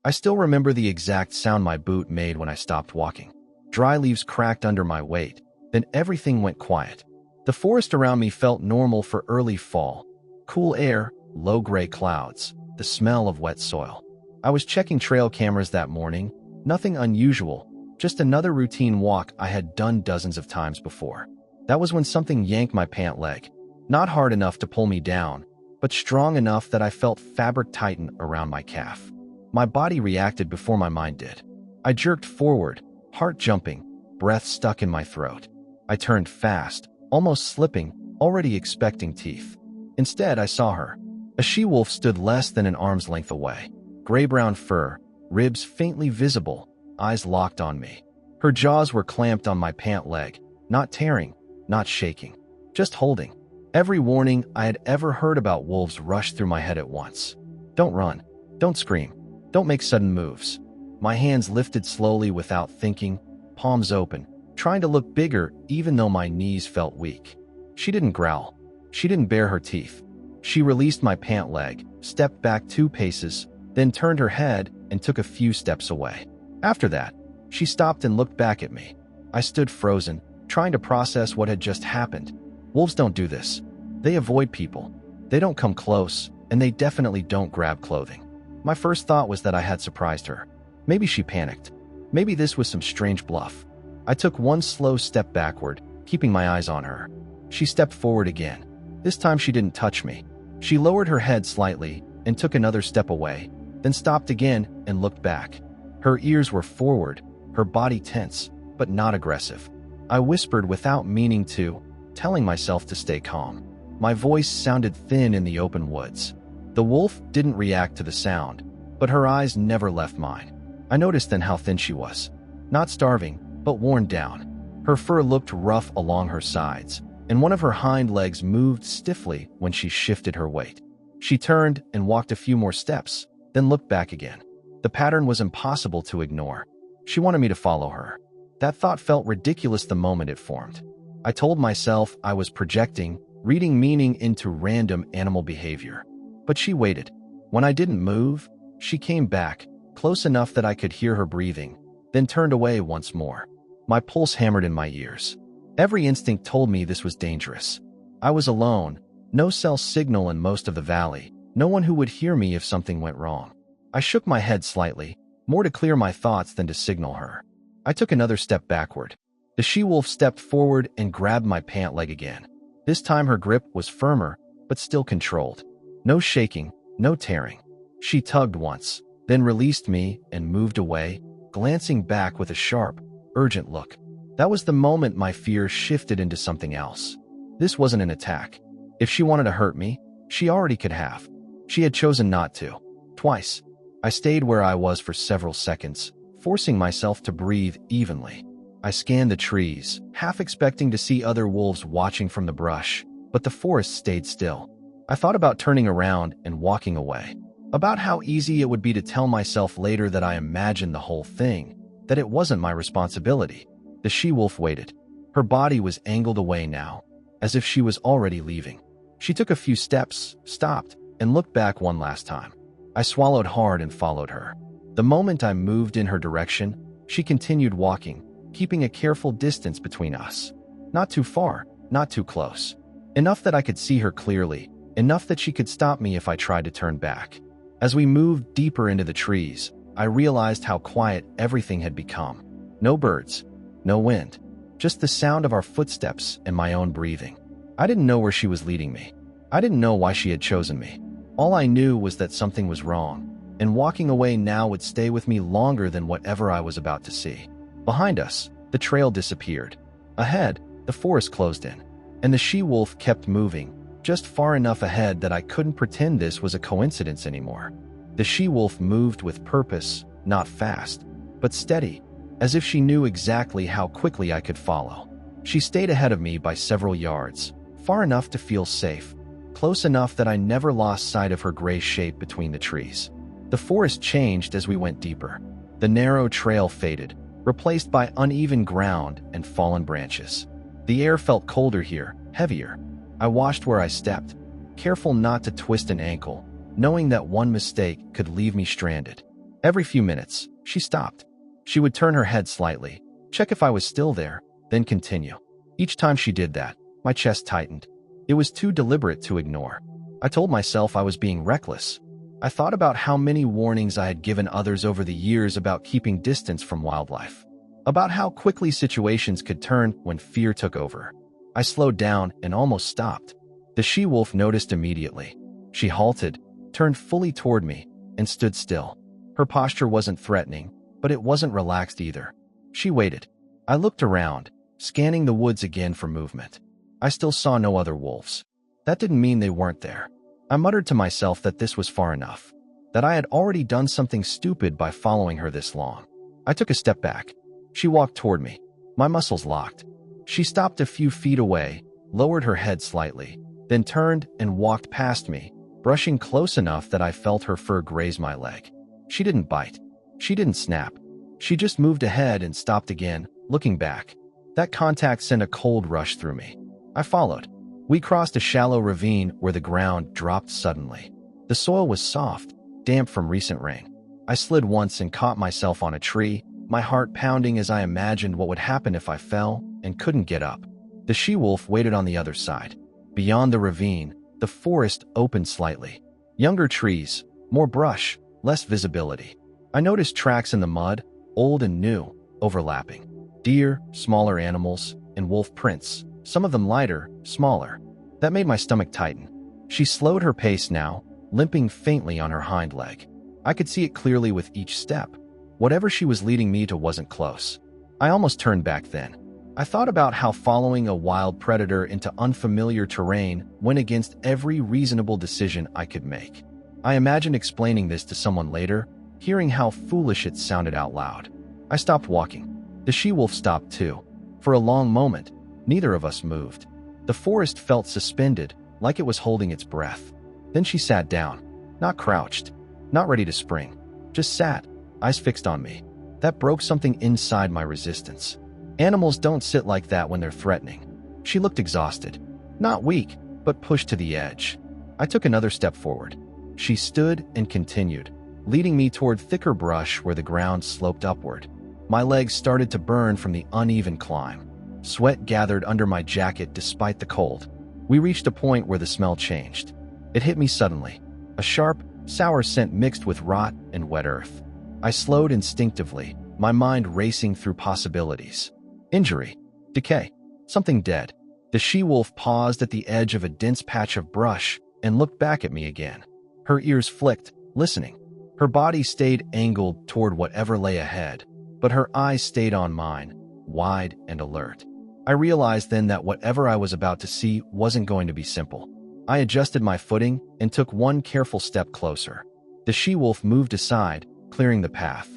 I still remember the exact sound my boot made when I stopped walking. Dry leaves cracked under my weight, then everything went quiet. The forest around me felt normal for early fall. Cool air, low gray clouds, the smell of wet soil. I was checking trail cameras that morning. Nothing unusual, just another routine walk I had done dozens of times before. That was when something yanked my pant leg. Not hard enough to pull me down, but strong enough that I felt fabric tighten around my calf. My body reacted before my mind did. I jerked forward, heart jumping, breath stuck in my throat. I turned fast, almost slipping, already expecting teeth. Instead, I saw her. A she-wolf stood less than an arm's length away. Gray-brown fur, ribs faintly visible, eyes locked on me. Her jaws were clamped on my pant leg, not tearing, not shaking, just holding. Every warning I had ever heard about wolves rushed through my head at once. Don't run. Don't scream. Don't make sudden moves. My hands lifted slowly without thinking, palms open, trying to look bigger even though my knees felt weak. She didn't growl. She didn't bare her teeth. She released my pant leg, stepped back 2 paces, then turned her head and took a few steps away. After that, she stopped and looked back at me. I stood frozen, trying to process what had just happened. Wolves don't do this. They avoid people. They don't come close, and they definitely don't grab clothing. My first thought was that I had surprised her. Maybe she panicked. Maybe this was some strange bluff. I took one slow step backward, keeping my eyes on her. She stepped forward again. This time she didn't touch me. She lowered her head slightly and took another step away, then stopped again and looked back. Her ears were forward, her body tense, but not aggressive. I whispered without meaning to, telling myself to stay calm. My voice sounded thin in the open woods. The wolf didn't react to the sound, but her eyes never left mine. I noticed then how thin she was. Not starving, but worn down. Her fur looked rough along her sides, and one of her hind legs moved stiffly when she shifted her weight. She turned and walked a few more steps, then looked back again. The pattern was impossible to ignore. She wanted me to follow her. That thought felt ridiculous the moment it formed. I told myself I was projecting, reading meaning into random animal behavior. But she waited. When I didn't move, she came back, close enough that I could hear her breathing, then turned away once more. My pulse hammered in my ears. Every instinct told me this was dangerous. I was alone, no cell signal in most of the valley, no one who would hear me if something went wrong. I shook my head slightly, more to clear my thoughts than to signal her. I took another step backward. The she-wolf stepped forward and grabbed my pant leg again. This time her grip was firmer, but still controlled. No shaking, no tearing. She tugged once, then released me and moved away, glancing back with a sharp, urgent look. That was the moment my fear shifted into something else. This wasn't an attack. If she wanted to hurt me, she already could have. She had chosen not to. Twice. I stayed where I was for several seconds, forcing myself to breathe evenly. I scanned the trees, half expecting to see other wolves watching from the brush, but the forest stayed still. I thought about turning around and walking away. About how easy it would be to tell myself later that I imagined the whole thing, that it wasn't my responsibility. The she-wolf waited. Her body was angled away now, as if she was already leaving. She took a few steps, stopped, and looked back one last time. I swallowed hard and followed her. The moment I moved in her direction, she continued walking, keeping a careful distance between us. Not too far, not too close. Enough that I could see her clearly, enough that she could stop me if I tried to turn back. As we moved deeper into the trees, I realized how quiet everything had become. No birds, no wind, just the sound of our footsteps and my own breathing. I didn't know where she was leading me. I didn't know why she had chosen me. All I knew was that something was wrong, and walking away now would stay with me longer than whatever I was about to see. Behind us, the trail disappeared. Ahead, the forest closed in, and the she-wolf kept moving, just far enough ahead that I couldn't pretend this was a coincidence anymore. The she-wolf moved with purpose, not fast, but steady, as if she knew exactly how quickly I could follow. She stayed ahead of me by several yards, far enough to feel safe, close enough that I never lost sight of her gray shape between the trees. The forest changed as we went deeper. The narrow trail faded, replaced by uneven ground and fallen branches. The air felt colder here, heavier. I watched where I stepped, careful not to twist an ankle, knowing that one mistake could leave me stranded. Every few minutes, she stopped. She would turn her head slightly, check if I was still there, then continue. Each time she did that, my chest tightened. It was too deliberate to ignore. I told myself I was being reckless. I thought about how many warnings I had given others over the years about keeping distance from wildlife, about how quickly situations could turn when fear took over. I slowed down and almost stopped. The she-wolf noticed immediately. She halted, turned fully toward me, and stood still. Her posture wasn't threatening, but it wasn't relaxed either. She waited. I looked around, scanning the woods again for movement. I still saw no other wolves. That didn't mean they weren't there. I muttered to myself that this was far enough, that I had already done something stupid by following her this long. I took a step back. She walked toward me. My muscles locked. She stopped a few feet away, lowered her head slightly, then turned and walked past me, brushing close enough that I felt her fur graze my leg. She didn't bite. She didn't snap. She just moved ahead and stopped again, looking back. That contact sent a cold rush through me. I followed. We crossed a shallow ravine where the ground dropped suddenly. The soil was soft, damp from recent rain. I slid once and caught myself on a tree, my heart pounding as I imagined what would happen if I fell and couldn't get up. The she-wolf waited on the other side. Beyond the ravine, the forest opened slightly. Younger trees, more brush, less visibility. I noticed tracks in the mud, old and new, overlapping. Deer, smaller animals, and wolf prints, some of them lighter, smaller. That made my stomach tighten. She slowed her pace now, limping faintly on her hind leg. I could see it clearly with each step. Whatever she was leading me to wasn't close. I almost turned back then. I thought about how following a wild predator into unfamiliar terrain went against every reasonable decision I could make. I imagined explaining this to someone later, hearing how foolish it sounded out loud. I stopped walking. The she-wolf stopped too. For a long moment, neither of us moved. The forest felt suspended, like it was holding its breath. Then she sat down, not crouched, not ready to spring, just sat, eyes fixed on me. That broke something inside my resistance. Animals don't sit like that when they're threatening. She looked exhausted, not weak, but pushed to the edge. I took another step forward. She stood and continued, leading me toward thicker brush where the ground sloped upward. My legs started to burn from the uneven climb. Sweat gathered under my jacket despite the cold. We reached a point where the smell changed. It hit me suddenly. A sharp, sour scent mixed with rot and wet earth. I slowed instinctively, my mind racing through possibilities. Injury. Decay. Something dead. The she-wolf paused at the edge of a dense patch of brush and looked back at me again. Her ears flicked, listening. Her body stayed angled toward whatever lay ahead, but her eyes stayed on mine, wide and alert. I realized then that whatever I was about to see wasn't going to be simple. I adjusted my footing and took one careful step closer. The she-wolf moved aside, clearing the path.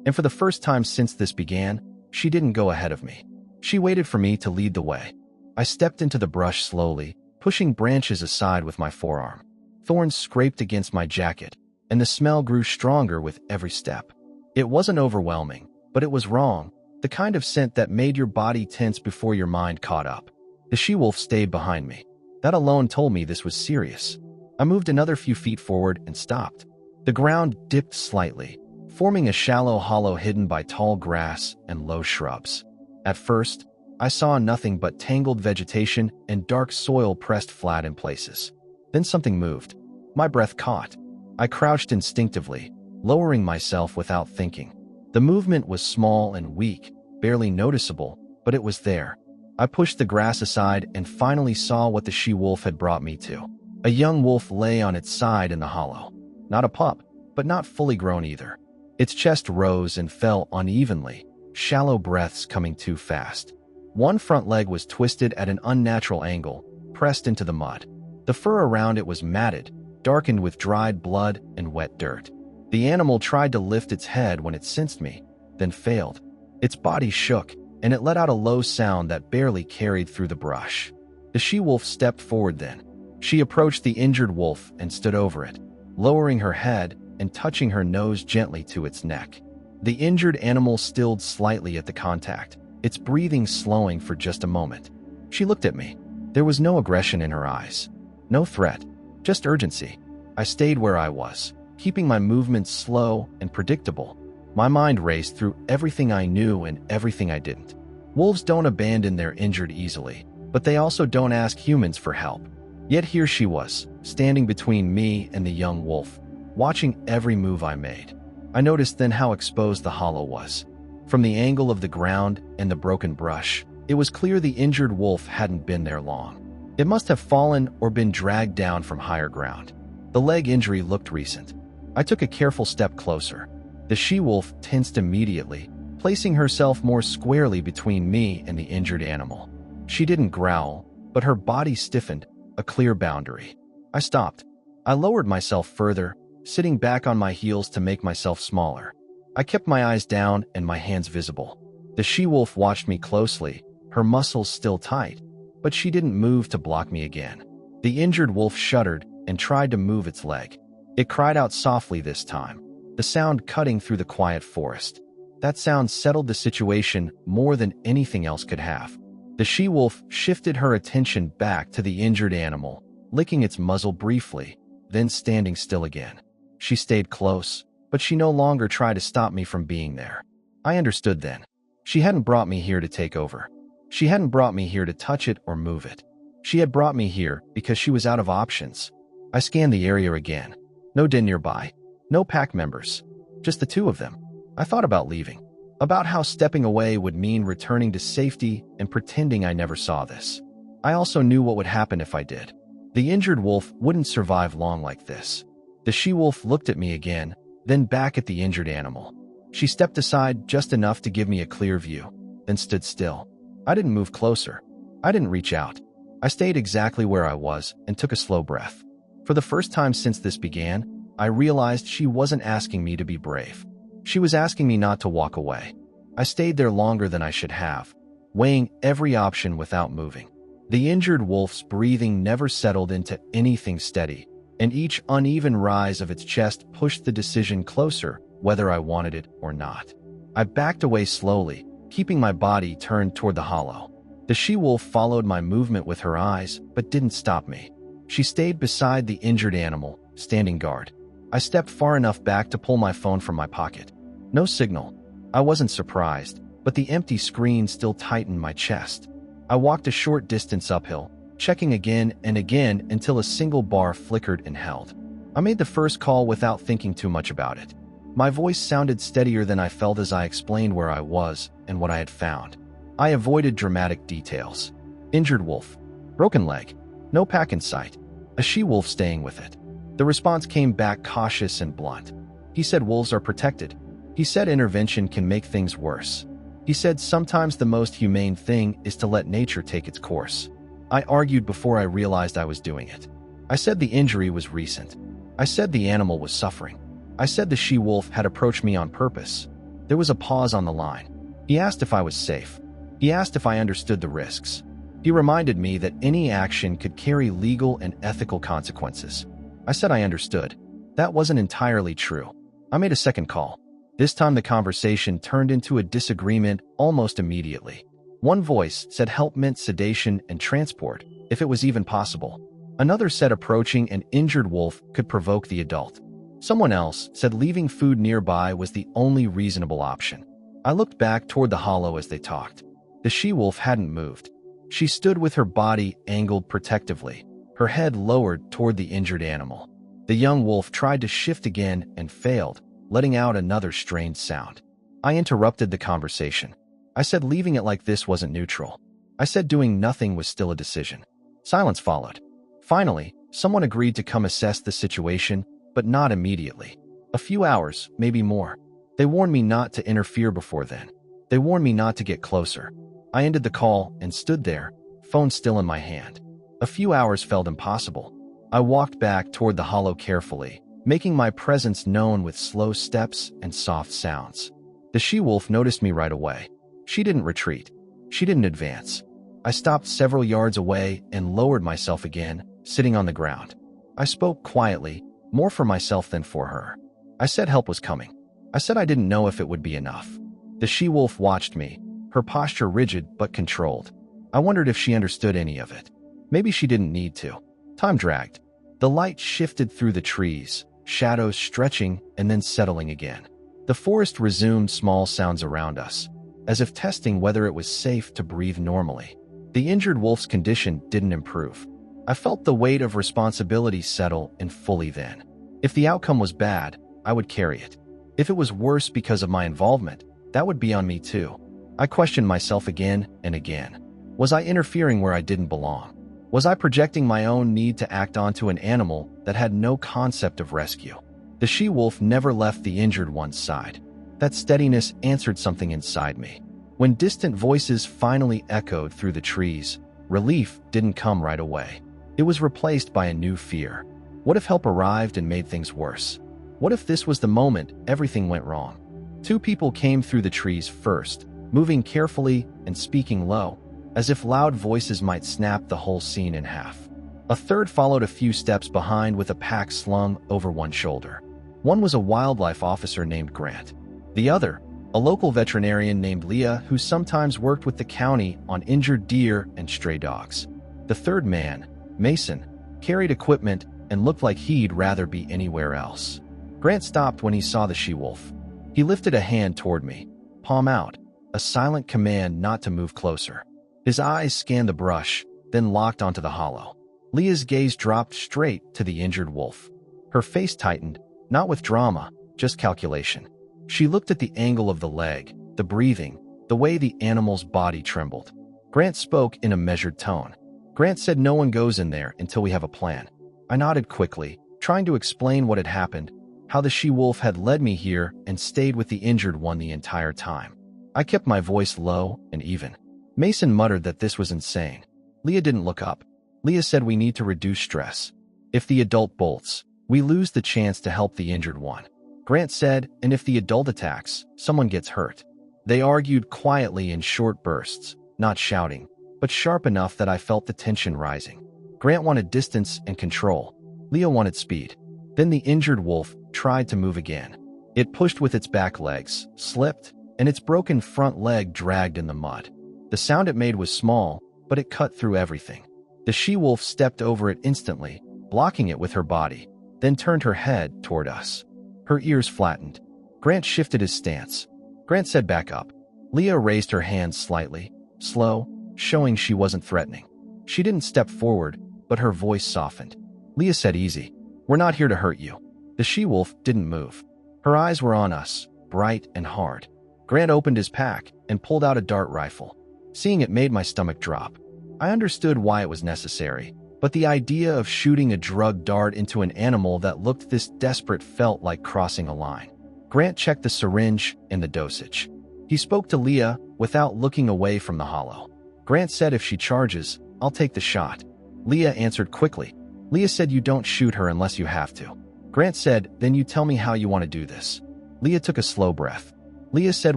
And for the first time since this began, she didn't go ahead of me. She waited for me to lead the way. I stepped into the brush slowly, pushing branches aside with my forearm. Thorns scraped against my jacket, and the smell grew stronger with every step. It wasn't overwhelming, but it was wrong, the kind of scent that made your body tense before your mind caught up. The she-wolf stayed behind me. That alone told me this was serious. I moved another few feet forward and stopped. The ground dipped slightly, forming a shallow hollow hidden by tall grass and low shrubs. At first, I saw nothing but tangled vegetation and dark soil pressed flat in places. Then something moved. My breath caught. I crouched instinctively, lowering myself without thinking. The movement was small and weak, barely noticeable, but it was there. I pushed the grass aside and finally saw what the she-wolf had brought me to. A young wolf lay on its side in the hollow. Not a pup, but not fully grown either. Its chest rose and fell unevenly, shallow breaths coming too fast. One front leg was twisted at an unnatural angle, pressed into the mud. The fur around it was matted, darkened with dried blood and wet dirt. The animal tried to lift its head when it sensed me, then failed. Its body shook, and it let out a low sound that barely carried through the brush. The she-wolf stepped forward then. She approached the injured wolf and stood over it, lowering her head and touching her nose gently to its neck. The injured animal stilled slightly at the contact, its breathing slowing for just a moment. She looked at me. There was no aggression in her eyes. No threat, just urgency. I stayed where I was, keeping my movements slow and predictable. My mind raced through everything I knew and everything I didn't. Wolves don't abandon their injured easily, but they also don't ask humans for help. Yet here she was, standing between me and the young wolf, watching every move I made. I noticed then how exposed the hollow was. From the angle of the ground and the broken brush, it was clear the injured wolf hadn't been there long. It must have fallen or been dragged down from higher ground. The leg injury looked recent. I took a careful step closer. The she-wolf tensed immediately, placing herself more squarely between me and the injured animal. She didn't growl, but her body stiffened, a clear boundary. I stopped. I lowered myself further, sitting back on my heels to make myself smaller. I kept my eyes down and my hands visible. The she-wolf watched me closely, her muscles still tight, but she didn't move to block me again. The injured wolf shuddered and tried to move its leg. It cried out softly this time, the sound cutting through the quiet forest. That sound settled the situation more than anything else could have. The she-wolf shifted her attention back to the injured animal, licking its muzzle briefly, then standing still again. She stayed close, but she no longer tried to stop me from being there. I understood then. She hadn't brought me here to take over. She hadn't brought me here to touch it or move it. She had brought me here because she was out of options. I scanned the area again. No den nearby. No pack members. Just the two of them. I thought about leaving. About how stepping away would mean returning to safety and pretending I never saw this. I also knew what would happen if I did. The injured wolf wouldn't survive long like this. The she-wolf looked at me again, then back at the injured animal. She stepped aside just enough to give me a clear view, then stood still. I didn't move closer. I didn't reach out. I stayed exactly where I was and took a slow breath. For the first time since this began, I realized she wasn't asking me to be brave. She was asking me not to walk away. I stayed there longer than I should have, weighing every option without moving. The injured wolf's breathing never settled into anything steady, and each uneven rise of its chest pushed the decision closer, whether I wanted it or not. I backed away slowly, keeping my body turned toward the hollow. The she-wolf followed my movement with her eyes, but didn't stop me. She stayed beside the injured animal, standing guard. I stepped far enough back to pull my phone from my pocket. No signal. I wasn't surprised, but the empty screen still tightened my chest. I walked a short distance uphill, checking again and again until a single bar flickered and held. I made the first call without thinking too much about it. My voice sounded steadier than I felt as I explained where I was and what I had found. I avoided dramatic details. Injured wolf. Broken leg. No pack in sight. A she-wolf staying with it. The response came back cautious and blunt. He said wolves are protected. He said intervention can make things worse. He said sometimes the most humane thing is to let nature take its course. I argued before I realized I was doing it. I said the injury was recent. I said the animal was suffering. I said the she-wolf had approached me on purpose. There was a pause on the line. He asked if I was safe. He asked if I understood the risks. He reminded me that any action could carry legal and ethical consequences. I said I understood. That wasn't entirely true. I made a second call. This time the conversation turned into a disagreement almost immediately. One voice said help meant sedation and transport, if it was even possible. Another said approaching an injured wolf could provoke the adult. Someone else said leaving food nearby was the only reasonable option. I looked back toward the hollow as they talked. The she-wolf hadn't moved. She stood with her body angled protectively, her head lowered toward the injured animal. The young wolf tried to shift again and failed, letting out another strained sound. I interrupted the conversation. I said leaving it like this wasn't neutral. I said doing nothing was still a decision. Silence followed. Finally, someone agreed to come assess the situation, but not immediately. A few hours, maybe more. They warned me not to interfere before then. They warned me not to get closer. I ended the call and stood there, phone still in my hand. A few hours felt impossible. I walked back toward the hollow carefully, making my presence known with slow steps and soft sounds. The she-wolf noticed me right away. She didn't retreat. She didn't advance. I stopped several yards away and lowered myself again, sitting on the ground. I spoke quietly, more for myself than for her. I said help was coming. I said I didn't know if it would be enough. The she-wolf watched me, her posture rigid but controlled. I wondered if she understood any of it. Maybe she didn't need to. Time dragged. The light shifted through the trees, shadows stretching and then settling again. The forest resumed small sounds around us, as if testing whether it was safe to breathe normally. The injured wolf's condition didn't improve. I felt the weight of responsibility settle in fully then. If the outcome was bad, I would carry it. If it was worse because of my involvement, that would be on me too. I questioned myself again and again. Was I interfering where I didn't belong? Was I projecting my own need to act onto an animal that had no concept of rescue? The she-wolf never left the injured one's side. That steadiness answered something inside me. When distant voices finally echoed through the trees, relief didn't come right away. It was replaced by a new fear. What if help arrived and made things worse? What if this was the moment everything went wrong? Two people came through the trees first, moving carefully and speaking low, as if loud voices might snap the whole scene in half. A third followed a few steps behind with a pack slung over one shoulder. One was a wildlife officer named Grant. The other, a local veterinarian named Leah who sometimes worked with the county on injured deer and stray dogs. The third man, Mason, carried equipment and looked like he'd rather be anywhere else. Grant stopped when he saw the she-wolf. He lifted a hand toward me, palm out, a silent command not to move closer. His eyes scanned the brush, then locked onto the hollow. Leah's gaze dropped straight to the injured wolf. Her face tightened, not with drama, just calculation. She looked at the angle of the leg, the breathing, the way the animal's body trembled. Grant spoke in a measured tone. Grant said no one goes in there until we have a plan. I nodded quickly, trying to explain what had happened, how the she-wolf had led me here and stayed with the injured one the entire time. I kept my voice low and even. Mason muttered that this was insane. Leah didn't look up. Leah said we need to reduce stress. If the adult bolts, we lose the chance to help the injured one. Grant said, and if the adult attacks, someone gets hurt. They argued quietly in short bursts, not shouting, but sharp enough that I felt the tension rising. Grant wanted distance and control. Leah wanted speed. Then the injured wolf tried to move again. It pushed with its back legs, slipped, and its broken front leg dragged in the mud. The sound it made was small, but it cut through everything. The she-wolf stepped over it instantly, blocking it with her body, then turned her head toward us. Her ears flattened. Grant shifted his stance. Grant said back up. Leah raised her hands slightly, slow, showing she wasn't threatening. She didn't step forward, but her voice softened. Leah said easy. We're not here to hurt you. The she-wolf didn't move. Her eyes were on us, bright and hard. Grant opened his pack and pulled out a dart rifle. Seeing it made my stomach drop. I understood why it was necessary, but the idea of shooting a drug dart into an animal that looked this desperate felt like crossing a line. Grant checked the syringe and the dosage. He spoke to Leah without looking away from the hollow. Grant said if she charges, I'll take the shot. Leah answered quickly. Leah said you don't shoot her unless you have to. Grant said, then you tell me how you want to do this. Leah took a slow breath. Leah said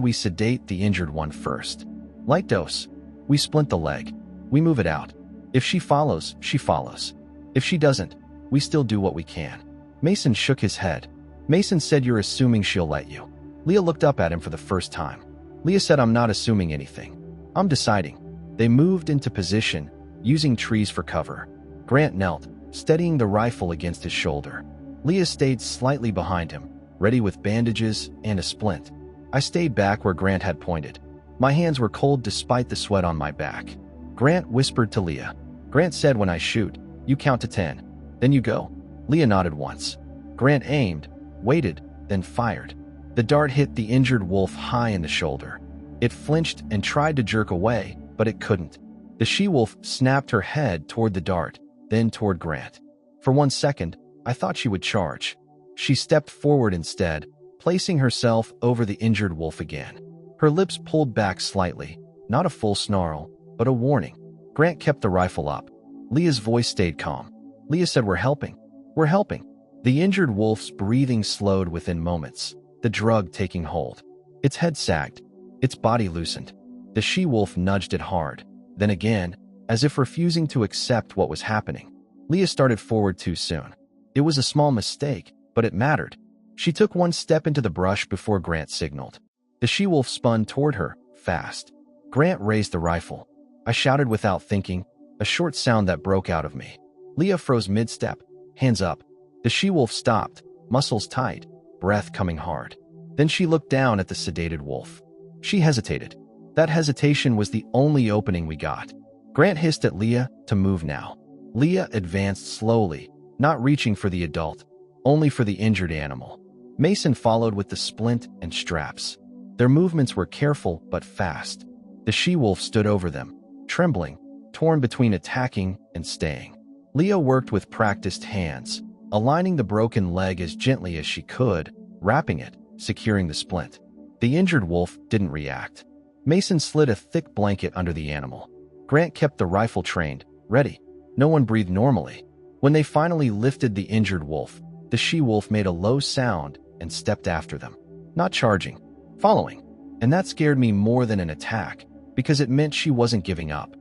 we sedate the injured one first. Light dose. We splint the leg. We move it out. If she follows, she follows. If she doesn't, we still do what we can. Mason shook his head. Mason said you're assuming she'll let you. Leah looked up at him for the first time. Leah said I'm not assuming anything. I'm deciding. They moved into position, using trees for cover. Grant knelt, steadying the rifle against his shoulder. Leah stayed slightly behind him, ready with bandages and a splint. I stayed back where Grant had pointed. My hands were cold despite the sweat on my back. Grant whispered to Leah. Grant said when I shoot, you count to 10. Then you go. Leah nodded once. Grant aimed, waited, then fired. The dart hit the injured wolf high in the shoulder. It flinched and tried to jerk away, but it couldn't. The she-wolf snapped her head toward the dart, then toward Grant. For 1 second, I thought she would charge. She stepped forward instead, placing herself over the injured wolf again. Her lips pulled back slightly, not a full snarl, but a warning. Grant kept the rifle up. Leah's voice stayed calm. Leah said, we're helping. We're helping. The injured wolf's breathing slowed within moments, the drug taking hold. Its head sagged. Its body loosened. The she-wolf nudged it hard. Then again, as if refusing to accept what was happening. Leah started forward too soon. It was a small mistake, but it mattered. She took 1 step into the brush before Grant signaled. The she-wolf spun toward her, fast. Grant raised the rifle. I shouted without thinking, a short sound that broke out of me. Leah froze mid-step, hands up. The she-wolf stopped, muscles tight, breath coming hard. Then she looked down at the sedated wolf. She hesitated. That hesitation was the only opening we got. Grant hissed at Leah to move now. Leah advanced slowly, not reaching for the adult, only for the injured animal. Mason followed with the splint and straps. Their movements were careful but fast. The she-wolf stood over them, trembling, torn between attacking and staying. Leah worked with practiced hands, aligning the broken leg as gently as she could, wrapping it, securing the splint. The injured wolf didn't react. Mason slid a thick blanket under the animal. Grant kept the rifle trained, ready. No one breathed normally. When they finally lifted the injured wolf, the she-wolf made a low sound and stepped after them. Not charging, following. And that scared me more than an attack, because it meant she wasn't giving up.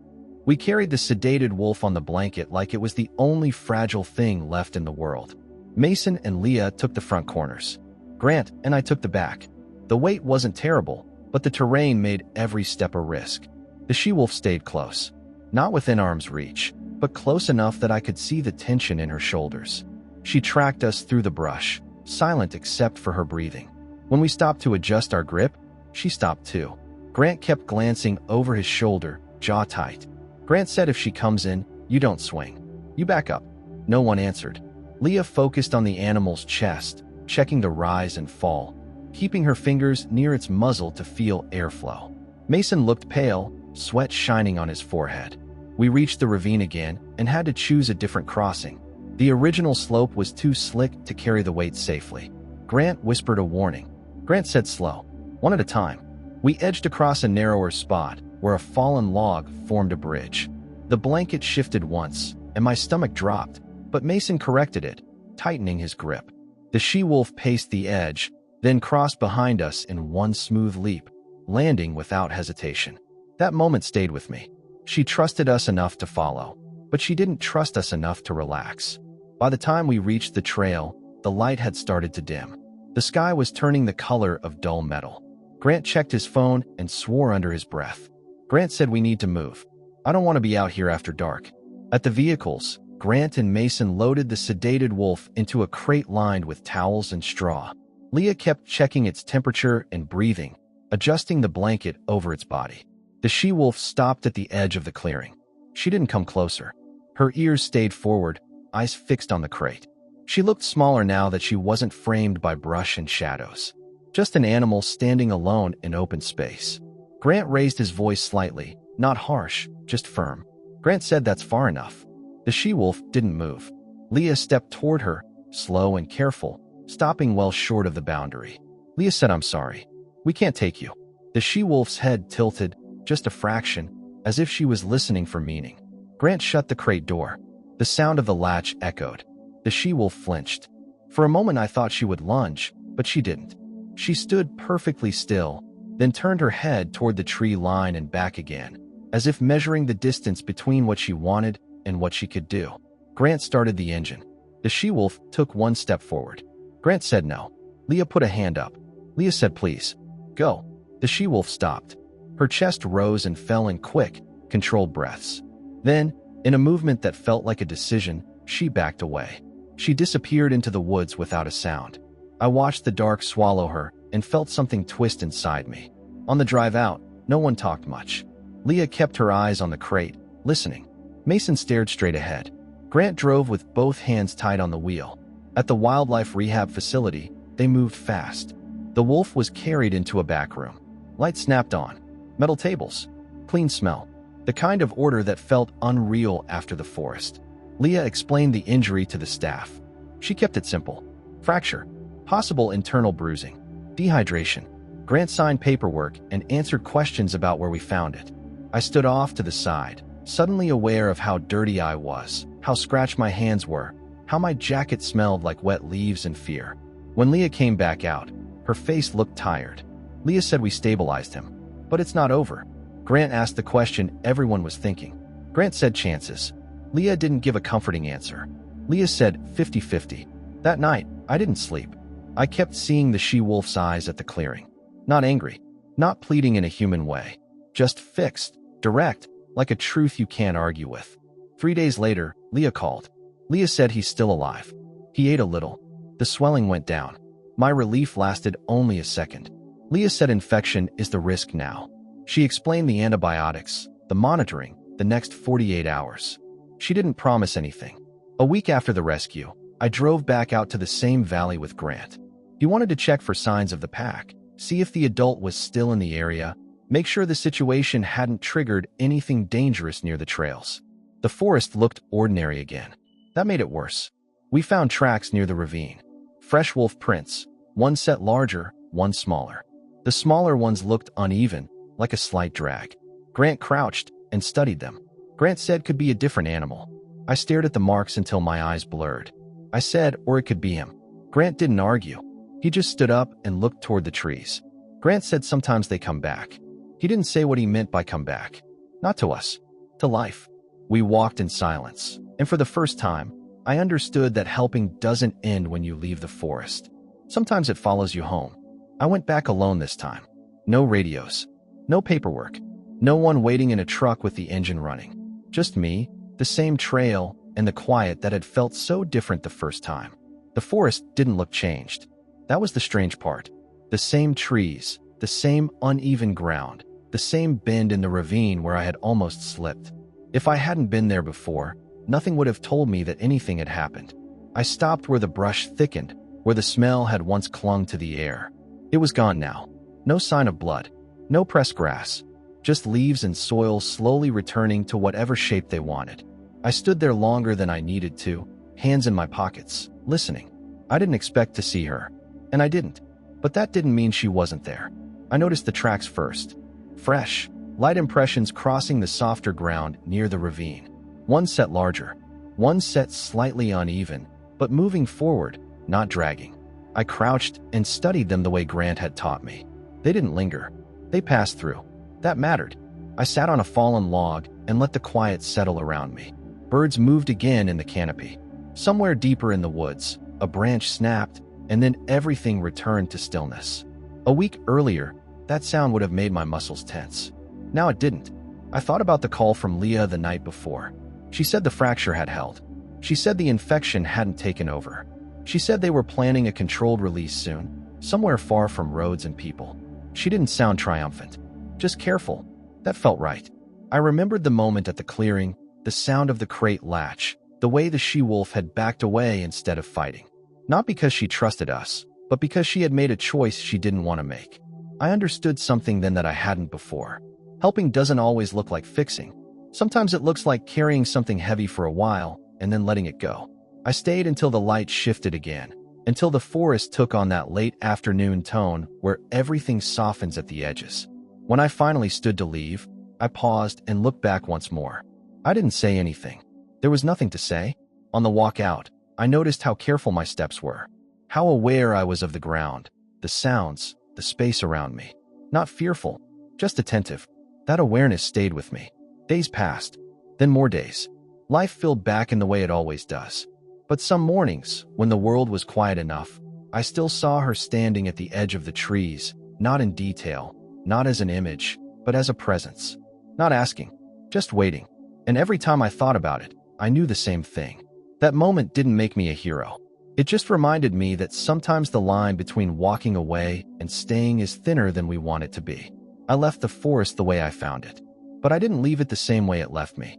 We carried the sedated wolf on the blanket like it was the only fragile thing left in the world. Mason and Leah took the front corners. Grant and I took the back. The weight wasn't terrible, but the terrain made every step a risk. The she-wolf stayed close, not within arm's reach, but close enough that I could see the tension in her shoulders. She tracked us through the brush, silent except for her breathing. When we stopped to adjust our grip, she stopped too. Grant kept glancing over his shoulder, jaw tight. Grant said, "If she comes in, you don't swing. You back up." No one answered. Leah focused on the animal's chest, checking the rise and fall, keeping her fingers near its muzzle to feel airflow. Mason looked pale, sweat shining on his forehead. We reached the ravine again and had to choose a different crossing. The original slope was too slick to carry the weight safely. Grant whispered a warning. Grant said, "Slow, one at a time." We edged across a narrower spot where a fallen log formed a bridge. The blanket shifted once, and my stomach dropped, but Mason corrected it, tightening his grip. The she-wolf paced the edge, then crossed behind us in one smooth leap, landing without hesitation. That moment stayed with me. She trusted us enough to follow, but she didn't trust us enough to relax. By the time we reached the trail, the light had started to dim. The sky was turning the color of dull metal. Grant checked his phone and swore under his breath. Grant said, "We need to move. I don't want to be out here after dark." At the vehicles, Grant and Mason loaded the sedated wolf into a crate lined with towels and straw. Leah kept checking its temperature and breathing, adjusting the blanket over its body. The she-wolf stopped at the edge of the clearing. She didn't come closer. Her ears stayed forward, eyes fixed on the crate. She looked smaller now that she wasn't framed by brush and shadows. Just an animal standing alone in open space. Grant raised his voice slightly, not harsh, just firm. Grant said, "That's far enough." The she-wolf didn't move. Leah stepped toward her, slow and careful, stopping well short of the boundary. Leah said, "I'm sorry. We can't take you." The she-wolf's head tilted, just a fraction, as if she was listening for meaning. Grant shut the crate door. The sound of the latch echoed. The she-wolf flinched. For a moment I thought she would lunge, but she didn't. She stood perfectly still, then turned her head toward the tree line and back again, as if measuring the distance between what she wanted and what she could do. Grant started the engine. The she-wolf took one step forward. Grant said no. Leah put a hand up. Leah said, "Please, go." The she-wolf stopped. Her chest rose and fell in quick, controlled breaths. Then, in a movement that felt like a decision, she backed away. She disappeared into the woods without a sound. I watched the dark swallow her and felt something twist inside me. On the drive out, no one talked much. Leah kept her eyes on the crate, listening. Mason stared straight ahead. Grant drove with both hands tied on the wheel. At the wildlife rehab facility, they moved fast. The wolf was carried into a back room. Lights snapped on. Metal tables. Clean smell. The kind of order that felt unreal after the forest. Leah explained the injury to the staff. She kept it simple. Fracture. Possible internal bruising. Dehydration. Grant signed paperwork and answered questions about where we found it. I stood off to the side, suddenly aware of how dirty I was, how scratched my hands were, how my jacket smelled like wet leaves and fear. When Leah came back out, her face looked tired. Leah said, "We stabilized him. But it's not over." Grant asked the question everyone was thinking. Grant said, "Chances." Leah didn't give a comforting answer. Leah said, 50-50. That night, I didn't sleep. I kept seeing the she-wolf's eyes at the clearing. Not angry, not pleading in a human way. Just fixed, direct, like a truth you can't argue with. 3 days later, Leah called. Leah said he's still alive. He ate a little. The swelling went down. My relief lasted only a second. Leah said infection is the risk now. She explained the antibiotics, the monitoring, the next 48 hours. She didn't promise anything. A week after the rescue, I drove back out to the same valley with Grant. He wanted to check for signs of the pack, see if the adult was still in the area, make sure the situation hadn't triggered anything dangerous near the trails. The forest looked ordinary again. That made it worse. We found tracks near the ravine. Fresh wolf prints, one set larger, one smaller. The smaller ones looked uneven, like a slight drag. Grant crouched and studied them. Grant said could be a different animal. I stared at the marks until my eyes blurred. I said, or it could be him. Grant didn't argue. He just stood up and looked toward the trees. Grant said sometimes they come back. He didn't say what he meant by come back. Not to us. To life. We walked in silence, and for the first time, I understood that helping doesn't end when you leave the forest. Sometimes it follows you home. I went back alone this time. No radios. No paperwork. No one waiting in a truck with the engine running. Just me, the same trail, and the quiet that had felt so different the first time. The forest didn't look changed. That was the strange part. The same trees, the same uneven ground, the same bend in the ravine where I had almost slipped. If I hadn't been there before, nothing would have told me that anything had happened. I stopped where the brush thickened, where the smell had once clung to the air. It was gone now. No sign of blood. No pressed grass. Just leaves and soil slowly returning to whatever shape they wanted. I stood there longer than I needed to, hands in my pockets, listening. I didn't expect to see her. And I didn't. But that didn't mean she wasn't there. I noticed the tracks first. Fresh, light impressions crossing the softer ground near the ravine. One set larger. One set slightly uneven, but moving forward, not dragging. I crouched and studied them the way Grant had taught me. They didn't linger. They passed through. That mattered. I sat on a fallen log and let the quiet settle around me. Birds moved again in the canopy. Somewhere deeper in the woods, a branch snapped, and then everything returned to stillness. A week earlier, that sound would have made my muscles tense. Now it didn't. I thought about the call from Leah the night before. She said the fracture had held. She said the infection hadn't taken over. She said they were planning a controlled release soon, somewhere far from roads and people. She didn't sound triumphant. Just careful. That felt right. I remembered the moment at the clearing, the sound of the crate latch, the way the she-wolf had backed away instead of fighting. Not because she trusted us, but because she had made a choice she didn't want to make. I understood something then that I hadn't before. Helping doesn't always look like fixing. Sometimes it looks like carrying something heavy for a while and then letting it go. I stayed until the light shifted again, until the forest took on that late afternoon tone where everything softens at the edges. When I finally stood to leave, I paused and looked back once more. I didn't say anything. There was nothing to say. On the walk out, I noticed how careful my steps were, how aware I was of the ground, the sounds, the space around me. Not fearful, just attentive. That awareness stayed with me. Days passed, then more days. Life filled back in the way it always does. But some mornings, when the world was quiet enough, I still saw her standing at the edge of the trees, not in detail, not as an image, but as a presence. Not asking, just waiting. And every time I thought about it, I knew the same thing. That moment didn't make me a hero. It just reminded me that sometimes the line between walking away and staying is thinner than we want it to be. I left the forest the way I found it, but I didn't leave it the same way it left me.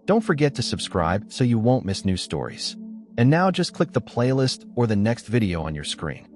Don't forget to subscribe so you won't miss new stories. And now just click the playlist or the next video on your screen.